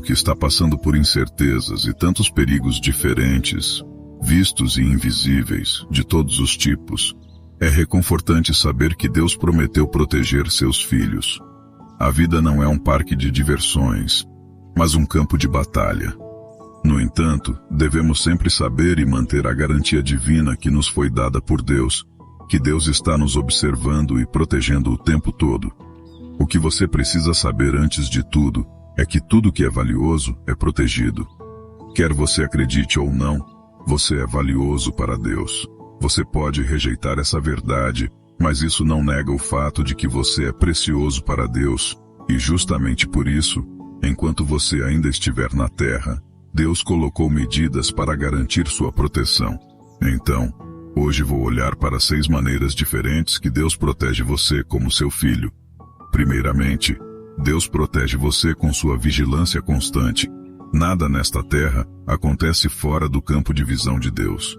que está passando por incertezas e tantos perigos diferentes, vistos e invisíveis, de todos os tipos, é reconfortante saber que Deus prometeu proteger seus filhos. A vida não é um parque de diversões, mas um campo de batalha. No entanto, devemos sempre saber e manter a garantia divina que nos foi dada por Deus, que Deus está nos observando e protegendo o tempo todo. O que você precisa saber antes de tudo é que tudo que é valioso é protegido. Quer você acredite ou não, você é valioso para Deus. Você pode rejeitar essa verdade, mas isso não nega o fato de que você é precioso para Deus, e justamente por isso, enquanto você ainda estiver na terra, Deus colocou medidas para garantir sua proteção. Então, hoje vou olhar para 6 maneiras diferentes que Deus protege você como seu filho. Primeiramente, Deus protege você com sua vigilância constante. Nada nesta terra acontece fora do campo de visão de Deus.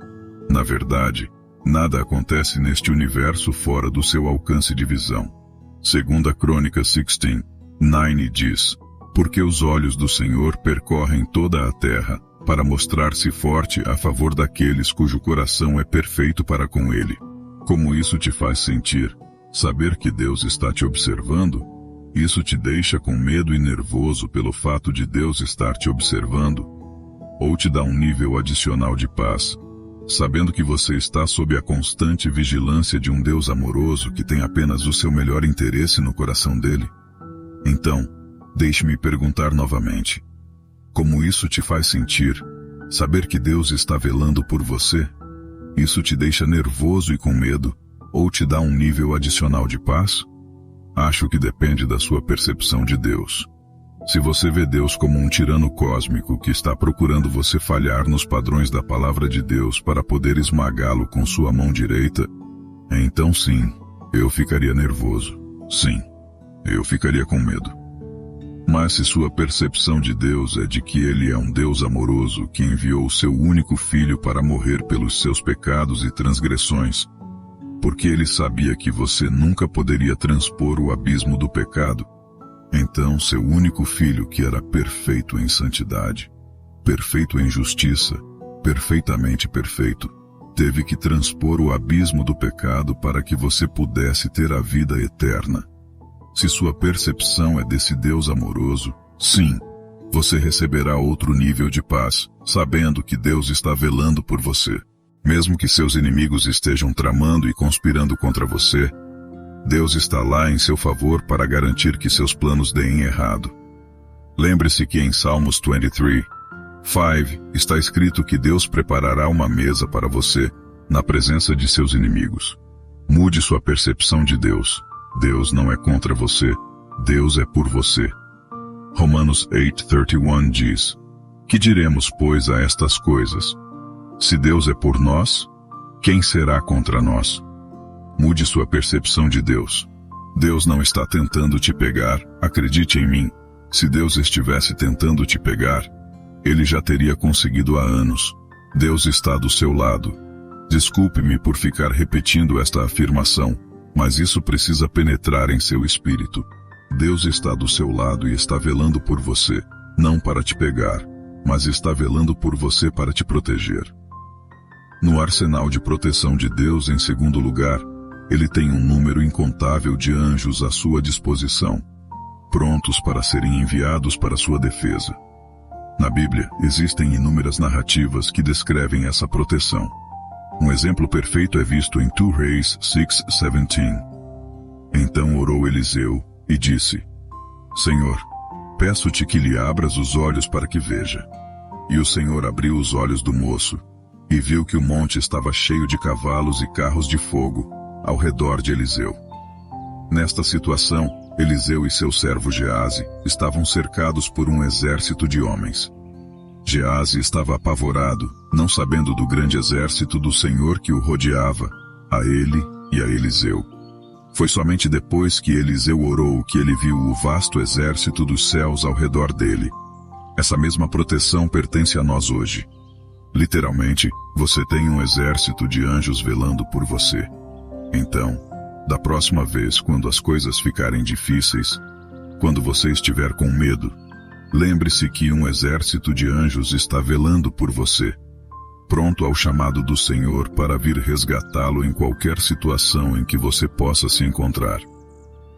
Na verdade, nada acontece neste universo fora do seu alcance de visão. 2 Crônicas 16:9 diz: porque os olhos do Senhor percorrem toda a terra, para mostrar-se forte a favor daqueles cujo coração é perfeito para com Ele. Como isso te faz sentir? Saber que Deus está te observando? Isso te deixa com medo e nervoso pelo fato de Deus estar te observando? Ou te dá um nível adicional de paz, sabendo que você está sob a constante vigilância de um Deus amoroso que tem apenas o seu melhor interesse no coração dele? Então, deixe-me perguntar novamente. Como isso te faz sentir? Saber que Deus está velando por você? Isso te deixa nervoso e com medo? Ou te dá um nível adicional de paz? Acho que depende da sua percepção de Deus. Se você vê Deus como um tirano cósmico que está procurando você falhar nos padrões da palavra de Deus para poder esmagá-lo com sua mão direita, então sim, eu ficaria nervoso. Sim, eu ficaria com medo. Mas se sua percepção de Deus é de que Ele é um Deus amoroso que enviou o seu único filho para morrer pelos seus pecados e transgressões, porque Ele sabia que você nunca poderia transpor o abismo do pecado, então seu único filho, que era perfeito em santidade, perfeito em justiça, perfeitamente perfeito, teve que transpor o abismo do pecado para que você pudesse ter a vida eterna. Se sua percepção é desse Deus amoroso, sim, você receberá outro nível de paz, sabendo que Deus está velando por você. Mesmo que seus inimigos estejam tramando e conspirando contra você, Deus está lá em seu favor para garantir que seus planos deem errado. Lembre-se que em Salmos 23:5 está escrito que Deus preparará uma mesa para você, na presença de seus inimigos. Mude sua percepção de Deus. Deus não é contra você, Deus é por você. Romanos 8:31 diz: que diremos, pois, a estas coisas? Se Deus é por nós, quem será contra nós? Mude sua percepção de Deus. Deus não está tentando te pegar, acredite em mim. Se Deus estivesse tentando te pegar, Ele já teria conseguido há anos. Deus está do seu lado. Desculpe-me por ficar repetindo esta afirmação, mas isso precisa penetrar em seu espírito. Deus está do seu lado e está velando por você, não para te pegar, mas está velando por você para te proteger. No arsenal de proteção de Deus, em segundo lugar, Ele tem um número incontável de anjos à sua disposição, prontos para serem enviados para sua defesa. Na Bíblia, existem inúmeras narrativas que descrevem essa proteção. Um exemplo perfeito é visto em 2 Reis 6:17. Então orou Eliseu e disse: Senhor, peço-te que lhe abras os olhos para que veja. E o Senhor abriu os olhos do moço, e viu que o monte estava cheio de cavalos e carros de fogo ao redor de Eliseu. Nesta situação, Eliseu e seu servo Geazi estavam cercados por um exército de homens. Geazi estava apavorado, não sabendo do grande exército do Senhor que o rodeava, a ele e a Eliseu. Foi somente depois que Eliseu orou que ele viu o vasto exército dos céus ao redor dele. Essa mesma proteção pertence a nós hoje. Literalmente, você tem um exército de anjos velando por você. Então, da próxima vez, quando as coisas ficarem difíceis, quando você estiver com medo, Lembre-se que um exército de anjos está velando por você, pronto ao chamado do Senhor para vir resgatá-lo em qualquer situação em que você possa se encontrar.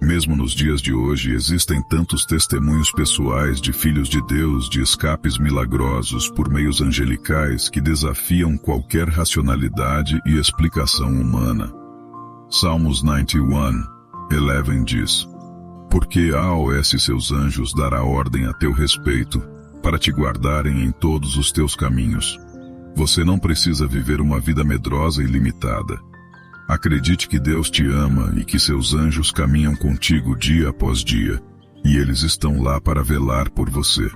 Mesmo nos dias de hoje existem tantos testemunhos pessoais de filhos de Deus de escapes milagrosos por meios angelicais que desafiam qualquer racionalidade e explicação humana. Salmos 91:11 diz: Porque a AOS seus anjos dará ordem a teu respeito, para te guardarem em todos os teus caminhos. Você não precisa viver uma vida medrosa e limitada. Acredite que Deus te ama e que seus anjos caminham contigo dia após dia, e eles estão lá para velar por você.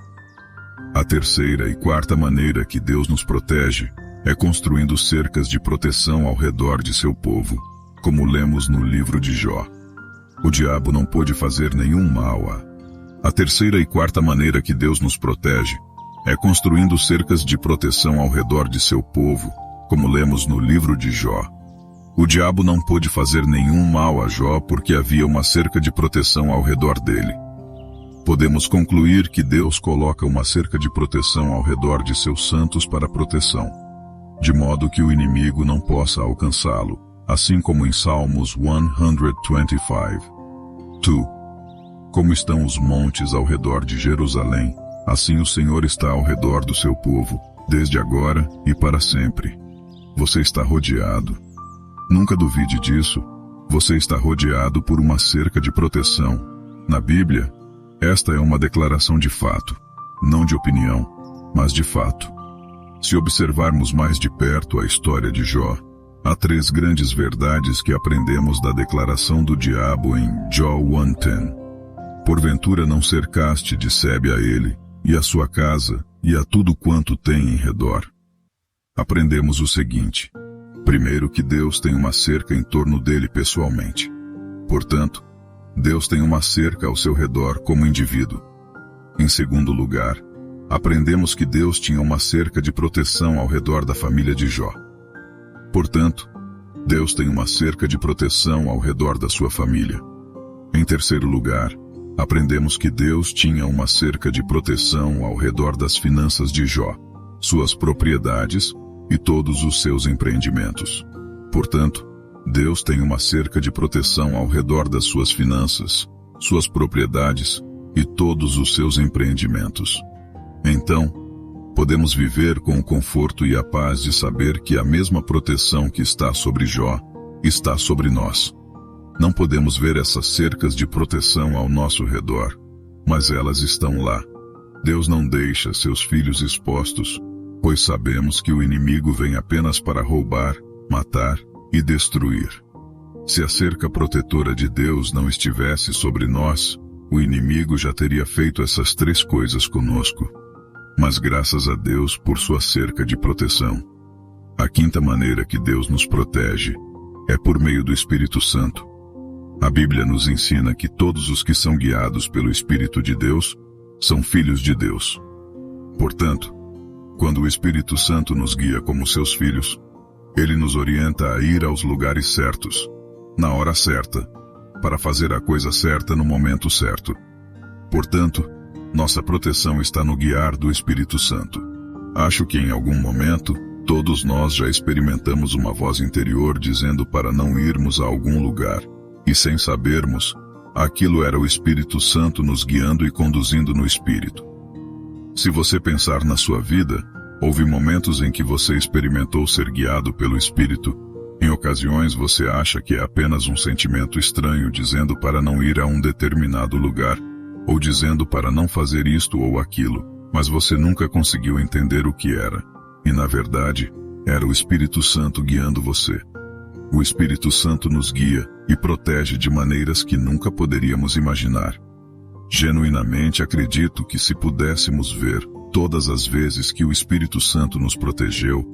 A terceira e quarta maneira que Deus nos protege é construindo cercas de proteção ao redor de seu povo, como lemos no livro de Jó. O diabo não pôde fazer nenhum mal a terceira e quarta maneira que Deus nos protege é construindo cercas de proteção ao redor de seu povo, como lemos no livro de Jó. O diabo não pôde fazer nenhum mal a Jó porque havia uma cerca de proteção ao redor dele. Podemos concluir que Deus coloca uma cerca de proteção ao redor de seus santos para proteção, de modo que o inimigo não possa alcançá-lo, assim como em Salmos 125:2. Como estão os montes ao redor de Jerusalém, assim o Senhor está ao redor do seu povo, desde agora e para sempre. Você está rodeado. Nunca duvide disso. Você está rodeado por uma cerca de proteção. Na Bíblia, esta é uma declaração de fato, não de opinião, mas de fato. Se observarmos mais de perto a história de Jó, há 3 grandes verdades que aprendemos da declaração do diabo em Jó 1:10. Porventura não cercaste de sebe a ele, e a sua casa, e a tudo quanto tem em redor. Aprendemos o seguinte: primeiro, que Deus tem uma cerca em torno dele pessoalmente. Portanto, Deus tem uma cerca ao seu redor como indivíduo. Em segundo lugar, aprendemos que Deus tinha uma cerca de proteção ao redor da família de Jó. Portanto, Deus tem uma cerca de proteção ao redor da sua família. Em terceiro lugar, aprendemos que Deus tinha uma cerca de proteção ao redor das finanças de Jó, suas propriedades e todos os seus empreendimentos. Portanto, Deus tem uma cerca de proteção ao redor das suas finanças, suas propriedades e todos os seus empreendimentos. Então, podemos viver com o conforto e a paz de saber que a mesma proteção que está sobre Jó está sobre nós. Não podemos ver essas cercas de proteção ao nosso redor, mas elas estão lá. Deus não deixa seus filhos expostos, pois sabemos que o inimigo vem apenas para roubar, matar e destruir. Se a cerca protetora de Deus não estivesse sobre nós, o inimigo já teria feito essas 3 coisas conosco. Mas graças a Deus por sua cerca de proteção. A quinta maneira que Deus nos protege é por meio do Espírito Santo. A Bíblia nos ensina que todos os que são guiados pelo Espírito de Deus são filhos de Deus. Portanto, quando o Espírito Santo nos guia como seus filhos, ele nos orienta a ir aos lugares certos, na hora certa, para fazer a coisa certa no momento certo. Portanto, nossa proteção está no guiar do Espírito Santo. Acho que em algum momento, todos nós já experimentamos uma voz interior dizendo para não irmos a algum lugar, e sem sabermos, aquilo era o Espírito Santo nos guiando e conduzindo no Espírito. Se você pensar na sua vida, houve momentos em que você experimentou ser guiado pelo Espírito. Em ocasiões você acha que é apenas um sentimento estranho dizendo para não ir a um determinado lugar, ou dizendo para não fazer isto ou aquilo, mas você nunca conseguiu entender o que era. E na verdade, era o Espírito Santo guiando você. O Espírito Santo nos guia e protege de maneiras que nunca poderíamos imaginar. Genuinamente acredito que se pudéssemos ver todas as vezes que o Espírito Santo nos protegeu,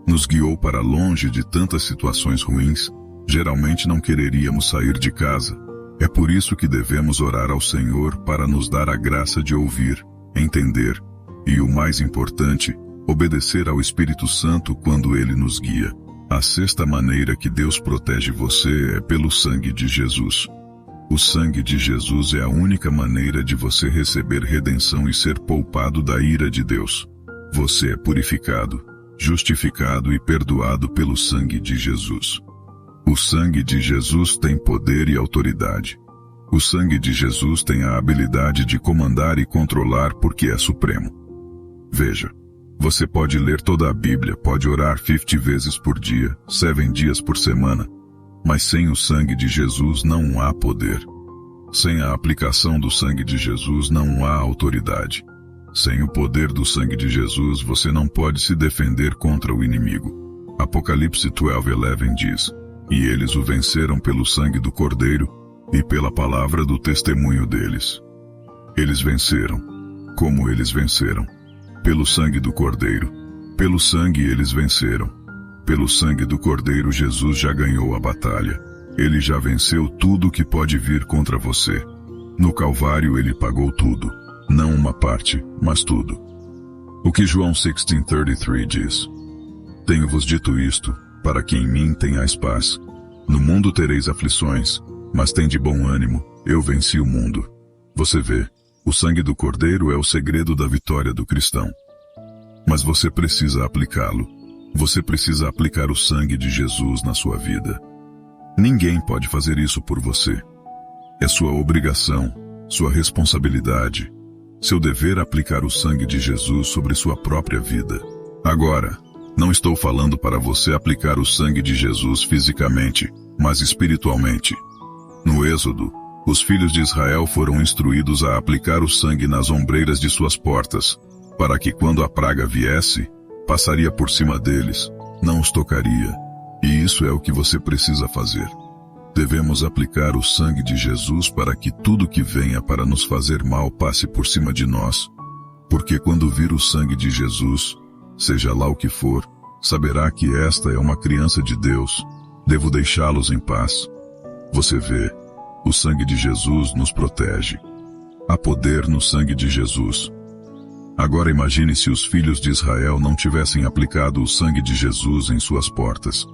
nos guiou para longe de tantas situações ruins, geralmente não quereríamos sair de casa. É por isso que devemos orar ao Senhor para nos dar a graça de ouvir, entender, e o mais importante, obedecer ao Espírito Santo quando ele nos guia. A sexta maneira que Deus protege você é pelo sangue de Jesus. O sangue de Jesus é a única maneira de você receber redenção e ser poupado da ira de Deus. Você é purificado, justificado e perdoado pelo sangue de Jesus. O sangue de Jesus tem poder e autoridade. O sangue de Jesus tem a habilidade de comandar e controlar porque é supremo. Veja, você pode ler toda a Bíblia, pode orar 50 vezes por dia, 7 dias por semana, mas sem o sangue de Jesus não há poder. Sem a aplicação do sangue de Jesus não há autoridade. Sem o poder do sangue de Jesus você não pode se defender contra o inimigo. Apocalipse 12:11 diz: "E eles o venceram pelo sangue do Cordeiro e pela palavra do testemunho deles." Eles venceram. Como eles venceram? Pelo sangue do Cordeiro. Pelo sangue eles venceram. Pelo sangue do Cordeiro Jesus já ganhou a batalha. Ele já venceu tudo que pode vir contra você. No Calvário ele pagou tudo. Não uma parte, mas tudo. O que João 16:33 diz: "Tenho-vos dito isto, para que em mim tenhais paz. No mundo tereis aflições, mas tende bom ânimo, eu venci o mundo." Você vê, o sangue do Cordeiro é o segredo da vitória do cristão. Mas você precisa aplicá-lo. Você precisa aplicar o sangue de Jesus na sua vida. Ninguém pode fazer isso por você. É sua obrigação, sua responsabilidade, seu dever aplicar o sangue de Jesus sobre sua própria vida. Agora, não estou falando para você aplicar o sangue de Jesus fisicamente, mas espiritualmente. No Êxodo, os filhos de Israel foram instruídos a aplicar o sangue nas ombreiras de suas portas, para que quando a praga viesse, passaria por cima deles, não os tocaria. E isso é o que você precisa fazer. Devemos aplicar o sangue de Jesus para que tudo que venha para nos fazer mal passe por cima de nós. Porque quando vir o sangue de Jesus, seja lá o que for, saberá que esta é uma criança de Deus. Devo deixá-los em paz. Você vê, o sangue de Jesus nos protege. Há poder no sangue de Jesus. Agora imagine se os filhos de Israel não tivessem aplicado o sangue de Jesus em suas portas.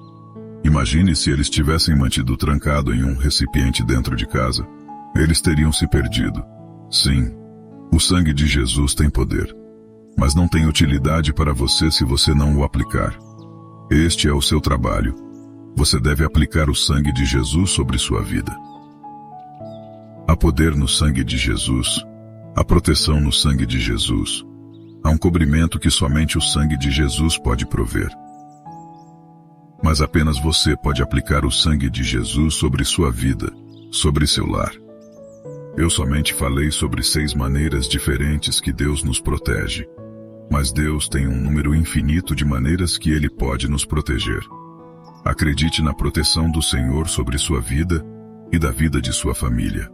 Imagine se eles tivessem mantido trancado em um recipiente dentro de casa. Eles teriam se perdido. Sim, o sangue de Jesus tem poder, mas não tem utilidade para você se você não o aplicar. Este é o seu trabalho. Você deve aplicar o sangue de Jesus sobre sua vida. Há poder no sangue de Jesus. Há proteção no sangue de Jesus. Há um cobrimento que somente o sangue de Jesus pode prover. Mas apenas você pode aplicar o sangue de Jesus sobre sua vida, sobre seu lar. Eu somente falei sobre 6 maneiras diferentes que Deus nos protege. Mas Deus tem um número infinito de maneiras que Ele pode nos proteger. Acredite na proteção do Senhor sobre sua vida e da vida de sua família.